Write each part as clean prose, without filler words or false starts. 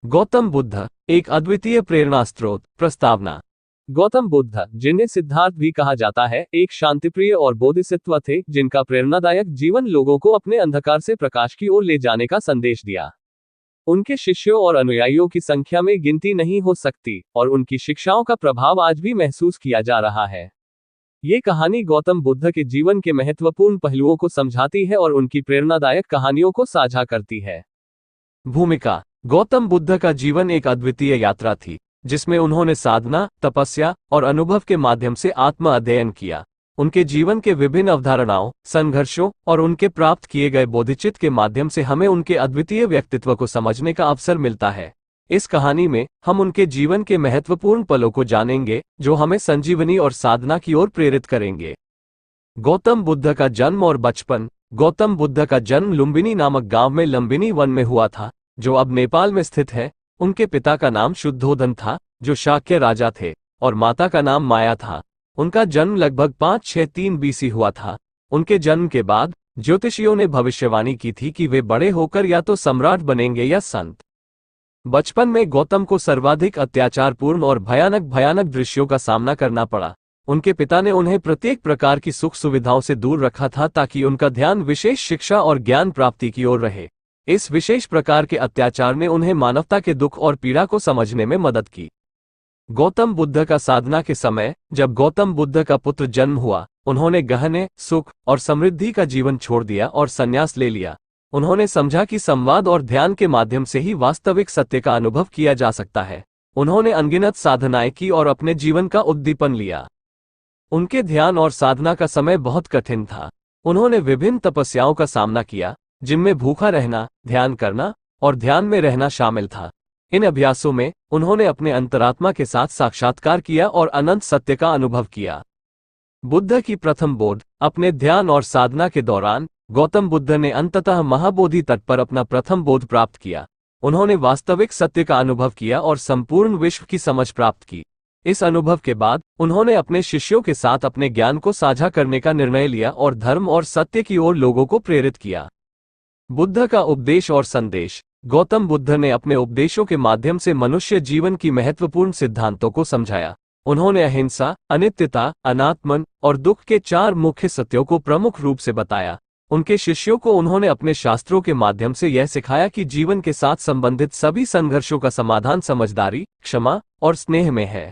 गौतम बुद्ध एक अद्वितीय प्रेरणा स्रोत। प्रस्तावना। गौतम बुद्ध, जिन्हें सिद्धार्थ भी कहा जाता है, एक शांतिप्रिय और बोधिसत्व थे जिनका प्रेरणादायक जीवन लोगों को अपने अंधकार से प्रकाश की ओर ले जाने का संदेश दिया। उनके शिष्यों और अनुयायियों की संख्या में गिनती नहीं हो सकती और उनकी शिक्षाओं का प्रभाव आज भी महसूस किया जा रहा है। ये कहानी गौतम बुद्ध के जीवन के महत्वपूर्ण पहलुओं को समझाती है और उनकी प्रेरणादायक कहानियों को साझा करती है। भूमिका। गौतम बुद्ध का जीवन एक अद्वितीय यात्रा थी, जिसमें उन्होंने साधना, तपस्या और अनुभव के माध्यम से आत्म अध्ययन किया। उनके जीवन के विभिन्न अवधारणाओं, संघर्षों और उनके प्राप्त किए गए बोधिचित्त के माध्यम से हमें उनके अद्वितीय व्यक्तित्व को समझने का अवसर मिलता है। इस कहानी में हम उनके जीवन के महत्वपूर्ण पलों को जानेंगे, जो हमें संजीवनी और साधना की ओर प्रेरित करेंगे। गौतम बुद्ध का जन्म और बचपन। गौतम बुद्ध का जन्म लुम्बिनी नामक गांव में लुम्बिनी वन में हुआ था, जो अब नेपाल में स्थित है। उनके पिता का नाम शुद्धोधन था, जो शाक्य राजा थे, और माता का नाम माया था। उनका जन्म लगभग 563 बीसी हुआ था। उनके जन्म के बाद ज्योतिषियों ने भविष्यवाणी की थी कि वे बड़े होकर या तो सम्राट बनेंगे या संत। बचपन में गौतम को सर्वाधिक अत्याचारपूर्ण और भयानक दृश्यों का सामना करना पड़ा। उनके पिता ने उन्हें प्रत्येक प्रकार की सुख सुविधाओं से दूर रखा था ताकि उनका ध्यान विशेष शिक्षा और ज्ञान प्राप्ति की ओर रहे। इस विशेष प्रकार के अत्याचार ने उन्हें मानवता के दुख और पीड़ा को समझने में मदद की। गौतम बुद्ध का साधना के समय, जब गौतम बुद्ध का पुत्र जन्म हुआ, उन्होंने गहने, सुख और समृद्धि का जीवन छोड़ दिया और संन्यास ले लिया। उन्होंने समझा कि संवाद और ध्यान के माध्यम से ही वास्तविक सत्य का अनुभव किया जा सकता है। उन्होंने अनगिनत साधनाएं की और अपने जीवन का उद्दीपन लिया। उनके ध्यान और साधना का समय बहुत कठिन था। उन्होंने विभिन्न तपस्याओं का सामना किया, जिनमें भूखा रहना, ध्यान करना और ध्यान में रहना शामिल था। इन अभ्यासों में उन्होंने अपने अंतरात्मा के साथ साक्षात्कार किया और अनंत सत्य का अनुभव किया। बुद्ध की प्रथम बोध। अपने ध्यान और साधना के दौरान गौतम बुद्ध ने अंततः महाबोधि तट पर अपना प्रथम बोध प्राप्त किया। उन्होंने वास्तविक सत्य का अनुभव किया और संपूर्ण विश्व की समझ प्राप्त की। इस अनुभव के बाद उन्होंने अपने शिष्यों के साथ अपने ज्ञान को साझा करने का निर्णय लिया और धर्म और सत्य की ओर लोगों को प्रेरित किया। बुद्ध का उपदेश और संदेश। गौतम बुद्ध ने अपने उपदेशों के माध्यम से मनुष्य जीवन की महत्वपूर्ण सिद्धांतों को समझाया। उन्होंने अहिंसा, अनित्यता, अनात्मन और दुख के 4 मुख्य सत्यों को प्रमुख रूप से बताया। उनके शिष्यों को उन्होंने अपने शास्त्रों के माध्यम से यह सिखाया कि जीवन के साथ संबंधित सभी संघर्षों का समाधान समझदारी, क्षमा और स्नेह में है।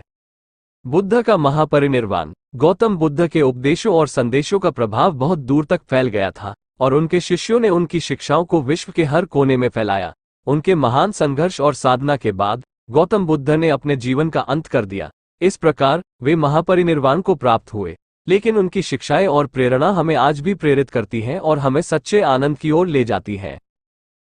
बुद्ध का महापरिनिर्वाण। गौतम बुद्ध के उपदेशों और संदेशों का प्रभाव बहुत दूर तक फैल गया था और उनके शिष्यों ने उनकी शिक्षाओं को विश्व के हर कोने में फैलाया। उनके महान संघर्ष और साधना के बाद गौतम बुद्ध ने अपने जीवन का अंत कर दिया। इस प्रकार वे महापरिनिर्वाण को प्राप्त हुए, लेकिन उनकी शिक्षाएं और प्रेरणा हमें आज भी प्रेरित करती हैं और हमें सच्चे आनंद की ओर ले जाती हैं।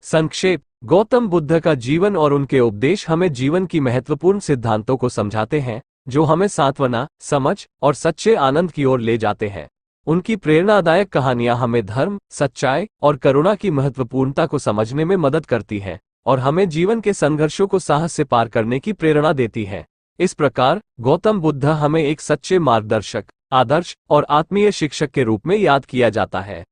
संक्षेप। गौतम बुद्ध का जीवन और उनके उपदेश हमें जीवन की महत्वपूर्ण सिद्धांतों को समझाते हैं, जो हमें सांत्वना, समझ और सच्चे आनंद की ओर ले जाते हैं। उनकी प्रेरणादायक कहानियां हमें धर्म, सच्चाई और करुणा की महत्वपूर्णता को समझने में मदद करती हैं और हमें जीवन के संघर्षों को साहस से पार करने की प्रेरणा देती हैं। इस प्रकार गौतम बुद्ध हमें एक सच्चे मार्गदर्शक, आदर्श और आत्मीय शिक्षक के रूप में याद किया जाता है।